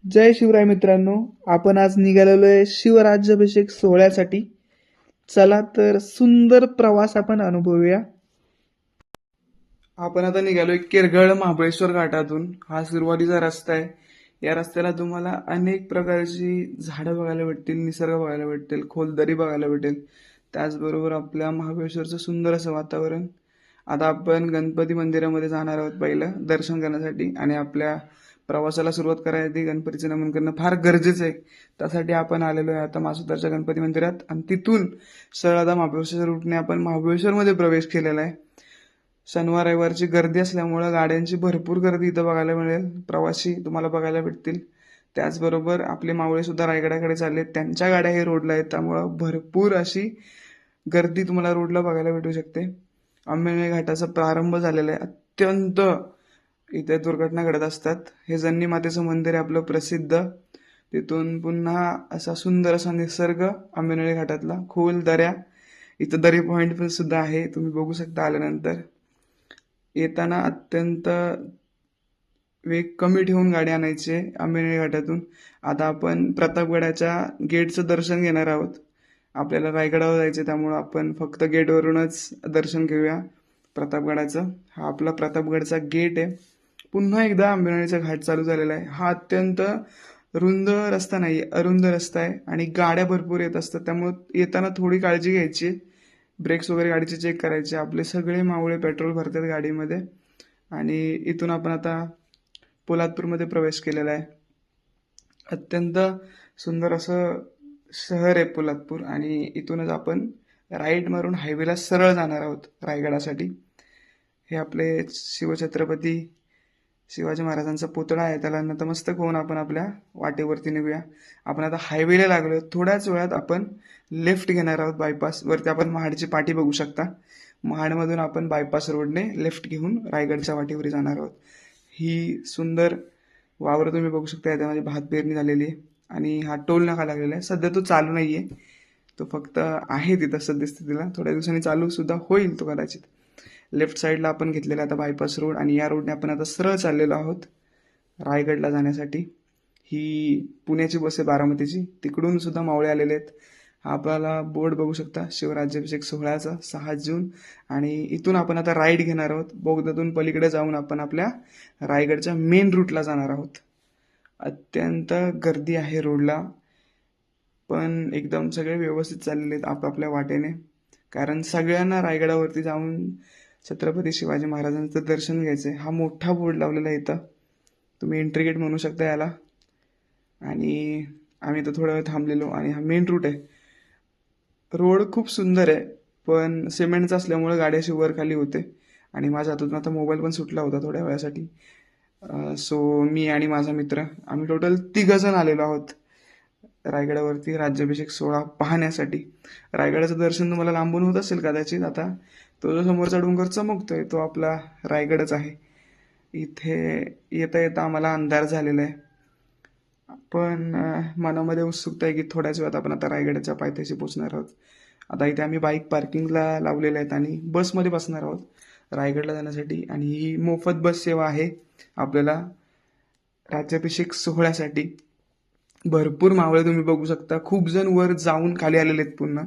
जय शिवराय मित्रांनो. आपण आज निघालेलो आहे शिवराज्याभिषेक सोहळ्यासाठी. चला तर सुंदर प्रवास आपण अनुभवूया. आपण आता निघालोय किरगळ महाबळेश्वर घाटातून. हा सुरुवातीचा रस्ता आहे. या रस्त्याला तुम्हाला अनेक प्रकारची झाडं बघायला भेटतील, निसर्ग बघायला भेटेल, खोलदरी बघायला भेटेल. त्याचबरोबर आपल्या महाबळेश्वरचं सुंदर असं वातावरण. आता आपण गणपती मंदिरामध्ये जाणार आहोत पहिलं दर्शन करण्यासाठी, आणि आपल्या प्रवासाला सुरुवात करायची गणपतीचे नमन करणं फार गरजेचं आहे. त्यासाठी आपण आलेलो आहे आता मासुदाच्या गणपती मंदिरात, आणि तिथून सरळ आता महाबळेश्वर रूटने आपण महाबळेश्वरमध्ये प्रवेश केलेला आहे. शनिवार रविवारची गर्दी असल्यामुळं गाड्यांची भरपूर गर्दी इथं बघायला मिळेल. प्रवासी तुम्हाला बघायला भेटतील. त्याचबरोबर आपले मावळे सुद्धा रायगडाकडे चालले, त्यांच्या गाड्या हे रोडला आहेत, त्यामुळं भरपूर अशी गर्दी तुम्हाला रोडला बघायला भेटू शकते. आंबेनळी घाटाचा प्रारंभ झालेला आहे. अत्यंत इथे दुर्घटना घडत असतात. हे जन्नी मातेचं मंदिर आहे आपलं प्रसिद्ध. तिथून पुन्हा असा सुंदर असा निसर्ग आंबेनळी घाटातला, खोल दऱ्या. इथं दरी पॉईंट पण सुद्धा आहे, तुम्ही बघू शकता आल्यानंतर. येताना अत्यंत वेग कमी ठेवून गाडी आणायची आहे आंबेनळी घाटातून. आता आपण प्रतापगडाच्या गेटचं दर्शन घेणार आहोत. आपल्याला रायगडावर जायचं, त्यामुळं आपण फक्त गेटवरूनच दर्शन घेऊया प्रतापगडाचं. हा आपला प्रतापगडचा गेट आहे. पुन्हा एकदा आंबेनळीचा घाट चालू झालेला आहे. हा अत्यंत रुंद रस्ता नाही, अरुंद रस्ता आहे, आणि गाड्या भरपूर येत असतात, त्यामुळे येताना थोडी काळजी घ्यायची. ब्रेक्स वगैरे गाडीचे चेक करायचे. आपले सगळे मावळे पेट्रोल भरतात गाडीमध्ये. आणि इथून आपण आता पोलादपूरमध्ये प्रवेश केलेला आहे. अत्यंत सुंदर असं शहर आहे पोलादपूर, आणि इथूनच आपण राईट मारून हायवेला सरळ जाणार आहोत रायगडासाठी. हे आपले शिवछत्रपती शिवाजी महाराजांचा पुतळा आहे, त्याला नतमस्तक होऊन आपण आपल्या वाटेवरती निघूया. आपण आता हायवेला लागलो. थोड्याच वेळात आपण लेफ्ट घेणार आहोत बायपास वरती. आपण महाडची पाटी बघू शकता. महाडमधून आपण बायपास रोडने लेफ्ट घेऊन रायगडच्या वाटेवरी जाणार आहोत. ही सुंदर वावर तुम्ही बघू शकता, त्यामध्ये भात पेरणी झालेली आहे, आणि हा टोल नाका लागलेला आहे. सध्या तो चालू नाहीये, तो फक्त आहे तिथं सद्यस्थितीला. थोड्या दिवसांनी चालू सुद्धा होईल तो कदाचित. लेफ्ट साईडला आपण घेतलेला आता बायपास रोड, आणि या रोडने आपण आता सरळ चाललेलो आहोत रायगडला जाण्यासाठी. ही पुण्याची बस आहे बारामतीची, तिकडून सुद्धा मावळे आलेले आहेत. हा आपल्याला बोर्ड बघू शकता, शिवराज्याभिषेक सोहळ्याचा 6 जून. आणि इथून आपण आता राईड घेणार आहोत. बोगद्यातून पलीकडे जाऊन आपण आपल्या रायगडच्या मेन रूटला जाणार आहोत. अत्यंत गर्दी आहे रोडला, पण एकदम सगळे व्यवस्थित चाललेले आहेत आपापल्या वाटेने, कारण सगळ्यांना रायगडावरती जाऊन छत्रपती शिवाजी महाराजांचं दर्शन घ्यायचं आहे. हा मोठा बोर्ड लावलेला आहे इथं, तुम्ही एंट्री गेट म्हणू शकता याला. आणि आम्ही इथं थोडा वेळ थांबलेलो, आणि हा मेन रूट आहे. रोड खूप सुंदर आहे, पण सिमेंटचा असल्यामुळे गाडी अशी वर खाली होते, आणि माझ्या हातून आता मोबाईल पण सुटला होता थोड्या वेळासाठी. सो मी आणि माझा मित्र आम्ही टोटल 3 जण आलेलो आहोत रायगडावरती राज्याभिषेक सोहळा पाहण्यासाठी. रायगडाचं दर्शन तुम्हाला लांबून होत असेल कदाचित. आता तो जो समोरचा डोंगर चमकतोय तो आपला रायगडच आहे. इथे येता येता आम्हाला अंधार झालेला आहे, पण मनामध्ये उत्सुकता आहे की थोड्याच वेळात आपण आता रायगडाच्या पायथ्याशी पोहोचणार आहोत. आता इथे आम्ही बाईक पार्किंगला लावलेल्या आहेत, आणि बसमध्ये बसणार आहोत रायगडला जाण्यासाठी. आणि ही मोफत बस सेवा आहे आपल्याला राज्याभिषेक सोहळ्यासाठी. भरपूर मावळे तुम्ही बघू शकता. खूप जण वर जाऊन खाली आलेले आहेत. पुन्हा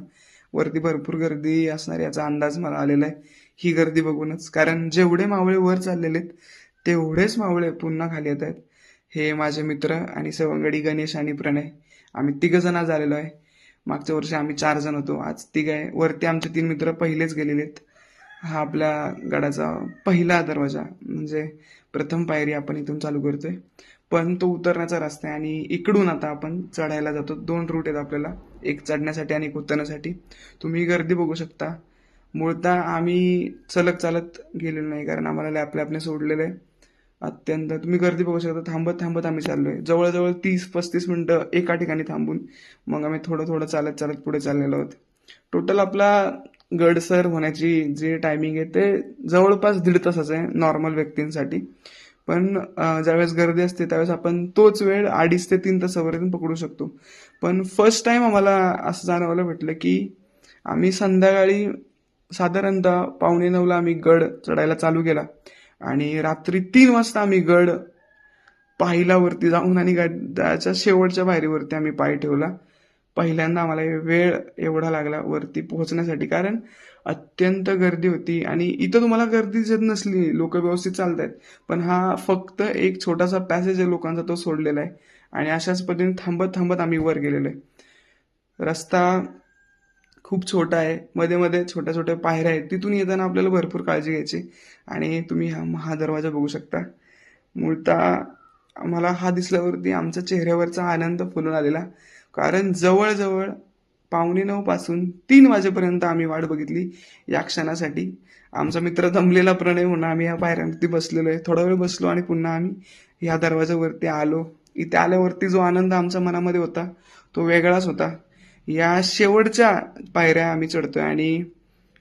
वरती भरपूर गर्दी असणार याचा अंदाज मला आलेला आहे ही गर्दी बघूनच, कारण जेवढे मावळे वर चाललेले आहेत तेवढेच मावळे पुन्हा खाली येत आहेत. हे माझे मित्र आणि सवंगडी गणेश आणि प्रणय, आम्ही 3 जण आज आलेलो आहे. मागच्या वर्षी आम्ही 4 जण होतो, आज 3 आहे. वरती आमचे 3 मित्र पहिलेच गेलेले आहेत. हा आपल्या गडाचा पहिला दरवाजा, म्हणजे प्रथम पायरी आपण इथून चालू करतोय. पण तो उतरण्याचा रस्ता आहे, आणि इकडून आता आपण चढायला जातो. 2 रूट आहेत आपल्याला, एक चढण्यासाठी आणि एक उतरण्यासाठी. तुम्ही गर्दी बघू शकता. मूळतः आम्ही चलत चालत गेलेलो नाही, कारण आम्हाला लॅपने सोडलेलं आहे. अत्यंत तुम्ही गर्दी बघू शकता. थांबत थांबत आम्ही चाललोय, जवळजवळ 30-35 मिनिटं एका ठिकाणी थांबून मग आम्ही थोडं थोडं चालत चालत पुढे चाललेलो आहोत. टोटल आपला गडसर होण्याची जे टायमिंग आहे ते जवळपास 1.5 तासाचं आहे नॉर्मल व्यक्तींसाठी. पण ज्यावेळेस गर्दी असते त्यावेळेस आपण तोच वेळ 2.5 ते 3 तासापर्यंत पकडू शकतो. पण फर्स्ट टाइम आम्हाला असं जाणवायला भेटलं की आम्ही संध्याकाळी साधारणतः 8:45ला आम्ही गड चढायला चालू केला, आणि रात्री 3 वाजता आम्ही गड पाहिला वरती जाऊन आणि गडाच्या शेवटच्या पायरीवरती आम्ही पाय ठेवला. पहिल्यांदा आम्हाला वेळ एवढा लागला वरती पोहोचण्यासाठी, कारण अत्यंत गर्दी होती. आणि इथं तुम्हाला गर्दी दिसत नसली, लोक व्यवस्थित चालत आहेत, पण हा फक्त एक छोटासा पॅसेज आहे लोकांचा, तो सोडलेला आहे. आणि अशाच पद्धतीने थांबत थांबत आम्ही वर गेलेलो आहे. रस्ता खूप छोटा आहे, मध्ये मध्ये छोट्या छोट्या पायऱ्या आहेत, तिथून येताना आपल्याला भरपूर काळजी घ्यायची. आणि तुम्ही हा महादरवाजा बघू शकता. मूळतः आम्हाला हा दिसल्यावरती आमच्या चेहऱ्यावरचा आनंद फुलून आलेला, कारण जवळजवळ 8:45 पासून 3 वाजेपर्यंत आम्ही वाट बघितली या क्षणासाठी. आमचा मित्र दमलेला प्रणय म्हणून आम्ही या पायऱ्यांवरती बसलेलो आहे. थोडा वेळ बसलो आणि पुन्हा आम्ही या दरवाजावरती आलो. इथे आल्यावरती जो आनंद आमच्या मनामध्ये होता तो वेगळाच होता. या शेवटच्या पायऱ्या आम्ही चढतोय आणि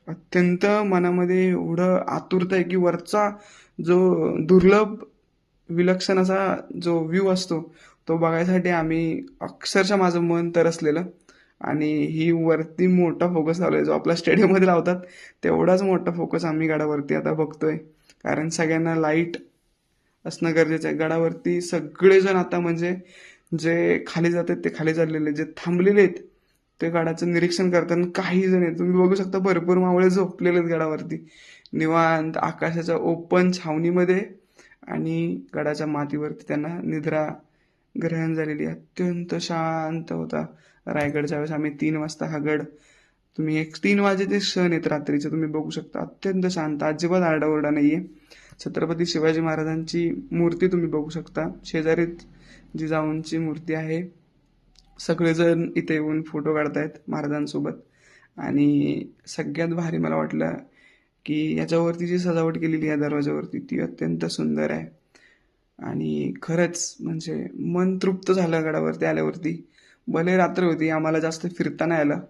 अत्यंत मनामध्ये एवढं आतुरता आहे की वरचा जो दुर्लभ विलक्षण असा जो व्ह्यू असतो तो बघायसाठी आम्ही अक्षरशः माझं मन तरसलेलं. आणि ही वरती मोठा फोकस लावलाय जो आपला स्टेडियममध्ये लावतात, तेवढाच मोठा फोकस आम्ही गडावरती आता बघतोय. कारण सगळ्यांना लाईट असणं गरजेचं आहे. गडावरती सगळेजण आता म्हणजे जे खाली जातात ते खाली चाललेले, जे थांबलेले आहेत ते गडाचं निरीक्षण करताना काही जण आहेत, तुम्ही बघू शकता भरपूर मावळे झोपलेले आहेत गडावरती निवांत आकाशाच्या ओपन छावणीमध्ये. आणि गडाच्या मातीवरती त्यांना निद्रा ग्रहण झालेली. अत्यंत शांत होता रायगडच्या वेळेस. आम्ही 3 वाजता हा गड, तुम्ही एक 3 वाजेचे क्षण आहेत रात्रीचे, तुम्ही बघू शकता. अत्यंत शांत, अजिबात आरडाओरडा नाहीये. छत्रपती शिवाजी महाराजांची मूर्ती तुम्ही बघू शकता, शेजारीच जिजाऊंची मूर्ती आहे. सगळेजण इथे येऊन फोटो काढतायत महाराजांसोबत. आणि सगळ्यात भारी मला वाटलं की याच्यावरती जी सजावट केलेली आहे दरवाजावरती ती अत्यंत सुंदर आहे. आणि खरंच म्हणजे मन तृप्त झालं गडावरती आल्यावरती. भले रात्र होती, आम्हाला जास्त फिरता नाही आलं,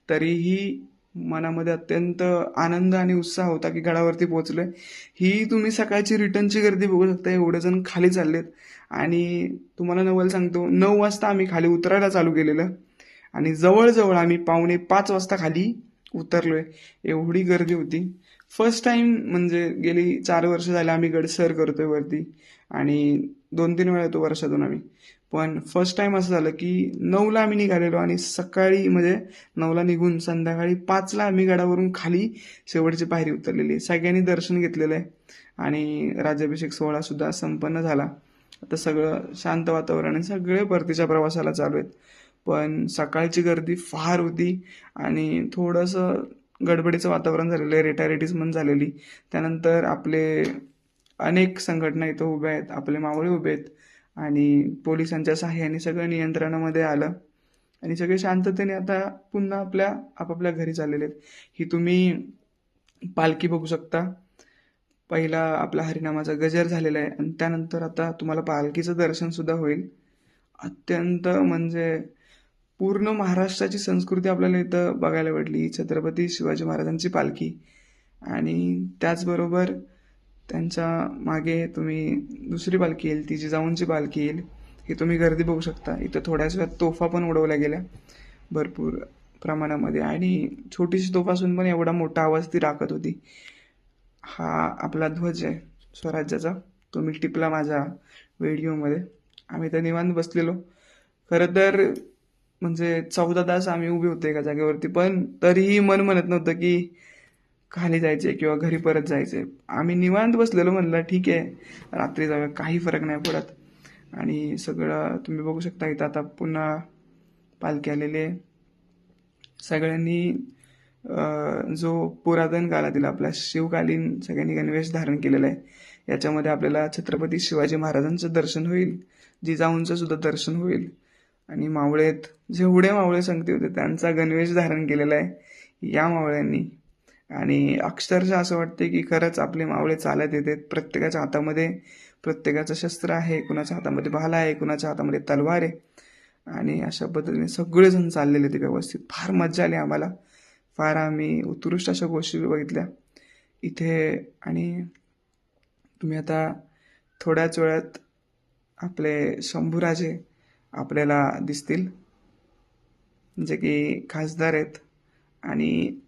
तरीही मनामध्ये अत्यंत आनंद आणि उत्साह होता की गडावरती पोहोचलोय. ही तुम्ही सकाळची रिटर्नची गर्दी बघू शकता, एवढे जण खाली चाललेत. आणि तुम्हाला नवल सांगतो, 9 वाजता आम्ही खाली उतरायला चालू केलेलं आणि जवळजवळ आम्ही 4:45 वाजता खाली उतरलोय. एवढी गर्दी होती. फर्स्ट टाइम म्हणजे गेली 4 वर्ष झाले आम्ही गड सर करतोय वरती, आणि 2-3 वेळा येतो वर्षातून आम्ही. पण फर्स्ट टाइम असं झालं की 9ला आम्ही निघालेलो आणि सकाळी म्हणजे 9ला निघून संध्याकाळी 5ला आम्ही गडावरून खाली शेवटची पायरी उतरलेली. सगळ्यांनी दर्शन घेतलेलं आहे आणि राज्याभिषेक सोहळा सुद्धा संपन्न झाला. आता सगळं शांत वातावरण आहे, सगळे परतीच्या प्रवासाला चालू आहेत. पण सकाळची गर्दी फार होती आणि थोडंसं गडबडीचं वातावरण झालेलं आहे, रेटारेटीजमेंट झालेली. त्यानंतर आपले अनेक संघटना इथं उभ्या आहेत, आपले मावळे उभे आहेत आणि पोलिसांच्या सहाय्याने सगळं नियंत्रणामध्ये आलं आणि सगळे शांततेने आता पुन्हा आपापल्या घरी चाललेले आहेत. ही तुम्ही पालखी बघू शकता. पहिला आपला हरिनामाचा गजर झालेला आहे आणि त्यानंतर आता तुम्हाला पालखीचं दर्शन सुद्धा होईल. अत्यंत म्हणजे पूर्ण महाराष्ट्राची संस्कृती आपल्याला इथं बघायला भेटली. छत्रपती शिवाजी महाराजांची पालखी आणि त्याचबरोबर त्यांच्या मागे तुम्ही दुसरी पालखी येईल, ती जिजाऊंची पालखी येईल. ही तुम्ही गर्दी बघू शकता. इथं थोड्याच वेळात तोफा पण उडवल्या गेल्या भरपूर प्रमाणामध्ये आणि छोटीशी तोफ असून पण एवढा मोठा आवाज ती राखत होती. हा आपला ध्वज आहे स्वराज्याचा, तो मी टिपला माझ्या व्हिडिओमध्ये. आम्ही तर निवांत बसलेलो. खरं तर म्हणजे 14 तास आम्ही उभे होते एका जागेवरती, पण तरीही मन म्हणत नव्हतं की खाली जायचे किंवा घरी परत जायचे. आम्ही निवांत बसलेलो, म्हणलं ठीक आहे रात्री जाऊया, काही फरक नाही पडत. आणि सगळं तुम्ही बघू शकता. इथं आता पुन्हा पालखी आलेली आहे. सगळ्यांनी जो पुरातन काळातील आपला शिवकालीन सगळ्यांनी गणवेश धारण केलेला आहे. याच्यामध्ये आपल्याला छत्रपती शिवाजी महाराजांचं दर्शन होईल, जिजाऊंचं सुद्धा दर्शन होईल. आणि मावळेत जेवढे मावळे संगती होते त्यांचा गणवेश धारण केलेला आहे या मावळ्यांनी. आणि अक्षरशः असं वाटते की खरंच आपले मावळे चालत येतात. प्रत्येकाच्या हातामध्ये प्रत्येकाचं शस्त्र आहे, कुणाच्या हातामध्ये भाला आहे, कुणाच्या हातामध्ये तलवार आहे. आणि अशा पद्धतीने सगळेजण चाललेले ते व्यवस्थित. फार मजा आली आम्हाला. फार आम्ही उत्कृष्ट अशा गोष्टी बघितल्या इथे. आणि तुम्ही आता थोड्याच वेळात आपले शंभूराजे आपल्याला दिसतील, जे की खासदार आहेत आणि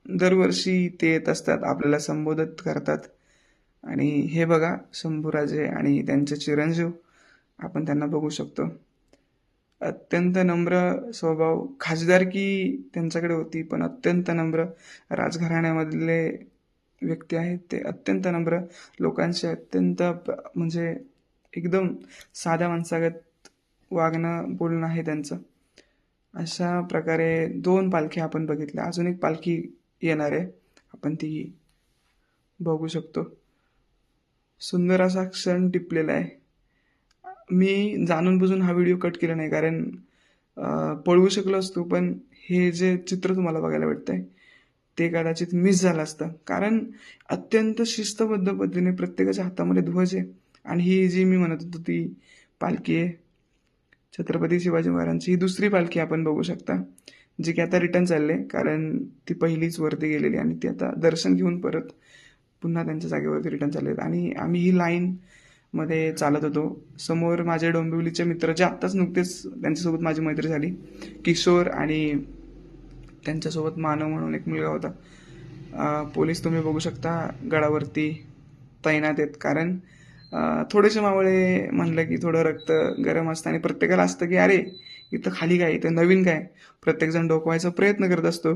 दरवर्षी ते येत असतात, आपल्याला संबोधित करतात. आणि हे बघा शंभूराजे आणि त्यांचे चिरंजीव आपण त्यांना बघू शकतो. अत्यंत नम्र स्वभाव, खासदारकी त्यांच्याकडे होती, पण अत्यंत नम्र राजघराण्यामधले व्यक्ती आहेत ते. अत्यंत नम्र लोकांशी अत्यंत म्हणजे एकदम साध्या माणसागत वागणं बोलणं आहे त्यांचं. अशा प्रकारे 2 पालख्या आपण बघितल्या. अजून एक पालखी येणार आहे, आपण ती बघू शकतो. सुंदर असा क्षण टिपलेला आहे. मी जाणून बुजून हा व्हिडिओ कट केला नाही, कारण पळवू शकलो असतो, पण हे जे चित्र तुम्हाला बघायला भेटतंय ते कदाचित मिस झालं असतं. कारण अत्यंत शिस्तबद्ध पद्धतीने प्रत्येकाच्या हातामध्ये ध्वज आहे. आणि ही जी मी म्हणत होतो ती पालखी आहे छत्रपती शिवाजी महाराजांची. ही दुसरी पालखी आपण बघू शकता, जी की आता रिटर्न चालले, कारण ती पहिलीच वरती गेलेली आणि ती आता दर्शन घेऊन परत पुन्हा त्यांच्या जागेवरती रिटर्न चालले. आणि आम्ही ही लाईन मध्ये चालत होतो. समोर माझे डोंबिवलीचे मित्र, जे आत्ताच नुकतेच त्यांच्यासोबत माझी मैत्री झाली, किशोर आणि त्यांच्यासोबत मानव म्हणून एक मुलगा होता. पोलीस तुम्ही बघू शकता गडावरती तैनात आहेत, कारण थोडेसे मावळे म्हणलं की थोडं रक्त गरम असतं आणि प्रत्येकाला असतं की अरे इथं खाली काय, इथं नवीन काय. प्रत्येकजण डोकवायचा प्रयत्न करत असतो.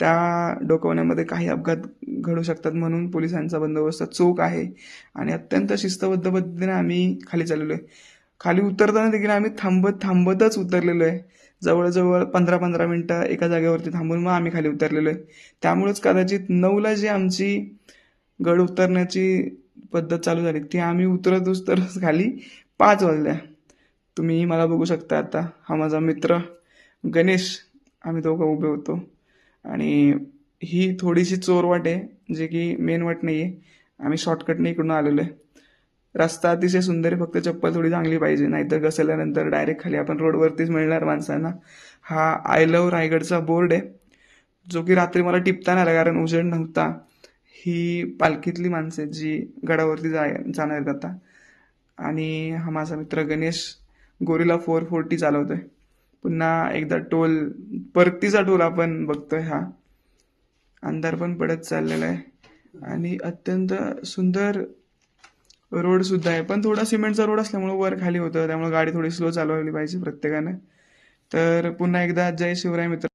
त्या डोकवण्यामध्ये काही अपघात घडू शकतात, म्हणून पोलिसांचा बंदोबस्त चोख आहे आणि अत्यंत शिस्तबद्ध पद्धतीने आम्ही खाली चाललेलो आहे. खाली उतरताना देखील आम्ही थांबतच उतरलेलो आहे. जवळजवळ 15-15 मिनटं एका जागेवरती थांबून मग आम्ही खाली उतरलेलो आहे. त्यामुळेच कदाचित 9ला जी आमची गड उतरण्याची पद्धत चालू झाली, ती आम्ही उतरत खाली 5 वाजल्या. तुम्ही मला बघू शकता आता. हा माझा मित्र गणेश, आम्ही दोघं उभे होतो. आणि ही थोडीशी चोरवाट आहे, जे की मेन वाट नाही आहे. आम्ही शॉर्टकटने इकडून आलेलो आहे. रस्ता अतिशय सुंदर आहे, फक्त चप्पल थोडी चांगली पाहिजे, नाहीतर घसरल्यानंतर डायरेक्ट खाली आपण रोडवरतीच मिळणार माणसांना. हा आय लव्ह रायगडचा बोर्ड आहे, जो की रात्री मला टिपता नाही आला, कारण उजेड नव्हता. ही पालखीतली माणसं आहेत जी गडावरती जाणार आहेत आता. आणि हा माझा मित्र गणेश गोरिला 440 चालवतोय. पुन्हा एकदा टोल, परतीचा टोल आपण बघतोय. हा अंधार पण पडत चाललेला आहे आणि अत्यंत सुंदर रोड सुद्धा आहे, पण थोडा सिमेंटचा रोड असल्यामुळे वर खाली होतं, त्यामुळे गाडी थोडी स्लो चालवली पाहिजे प्रत्येकानं. तर पुन्हा एकदा जय शिवराय मित्र.